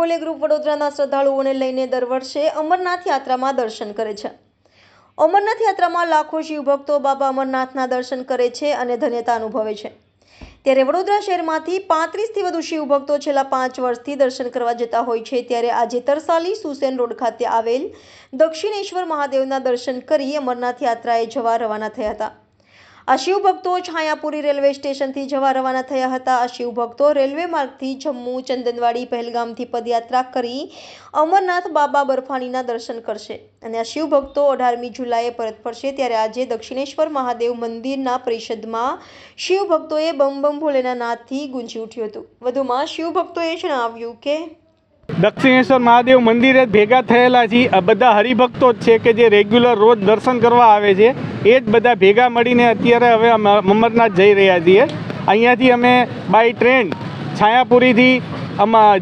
બોલે ગ્રુપ વડોદરાના શ્રદ્ધાળુઓને લઈને દર વર્ષે અમરનાથ યાત્રામાં દર્શન કરે છે। અમરનાથ યાત્રામાં લાખો શિવભક્તો બાબા અમરનાથના દર્શન કરે છે અને ધન્યતા અનુભવે છે। ત્યારે વડોદરા શહેરમાંથી 35થી વધુ શિવભક્તો છેલ્લા 5 વર્ષથી દર્શન કરવા જતા હોય છે। ત્યારે આજે તરસાલી સુસેન રોડ ખાતે આવેલ દક્ષિણેશ્વર મહાદેવના દર્શન કરી અમરનાથ યાત્રાએ જવા રવાના થયા હતા। આ શિવભક્તો છાયાપુરી રેલવે સ્ટેશનથી જવા રવાના થયા હતા। આ શિવભક્તો રેલવે માર્ગથી જમ્મુ, ચંદનવાડી, પહેલગામથી પદયાત્રા કરી અમરનાથ બાબા બર્ફાનીના દર્શન કરશે અને આ શિવભક્તો 18મી જુલાઈએ પરત ફરશે। ત્યારે આજે દક્ષિણેશ્વર મહાદેવ મંદિરના પરિષદમાં શિવભક્તોએ બમ બમ ભોલેના નાદથી ગુંજી ઉઠ્યું હતું। વધુમાં શિવભક્તોએ જણાવ્યું કે દક્ષિણેશ્વર મહાદેવ મંદિરે ભેગા થયેલા છીએ। આ બધા હરિભક્તો જ છે કે જે રેગ્યુલર રોજ દર્શન કરવા આવે છે। એ જ બધા ભેગા મળીને અત્યારે હવે અમરનાથ જઈ રહ્યા છીએ। અહીંયાથી અમે બાય ટ્રેન છાયાપુરીથી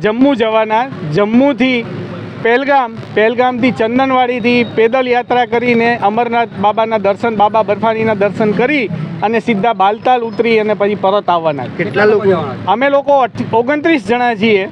જમ્મુ જવાના, જમ્મુથી પહેલગામથી ચંદનવાડીથી પેદલ યાત્રા કરીને અમરનાથ બાબાના દર્શન, બાબા બર્ફાનીના દર્શન કરી અને સીધા બાલતાલ ઉતરી અને પછી પરત આવવાના। કેટલા લોકો? અમે લોકો 29 જણા છીએ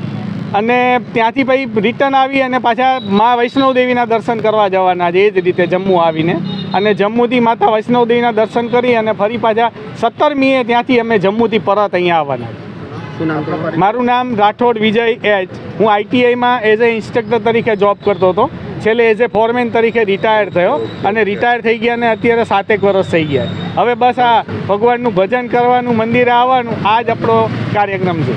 અને ત્યાંથી પછી રિટર્ન આવી અને પાછા મા વૈષ્ણોદેવીના દર્શન કરવા જવાના છે। એ જ રીતે જમ્મુ આવીને અને જમ્મુથી માતા વૈષ્ણોદેવીના દર્શન કરી અને ફરી પાછા 17મીએ ત્યાંથી અમે જમ્મુથી પરત અહીંયા આવવાના છે। મારું નામ રાઠોડ વિજય એચ। હું આઈટીઆઈમાં એઝ એ ઇન્સ્ટ્રક્ટર તરીકે જોબ કરતો હતો। છેલ્લે એઝ એ ફોરમેન તરીકે રિટાયર થયો અને રિટાયર થઈ ગયા અને અત્યારે 7 વર્ષ થઈ ગયા। હવે બસ આ ભગવાનનું ભજન કરવાનું, મંદિરે આવવાનું, આ જ આપણો કાર્યક્રમ છે।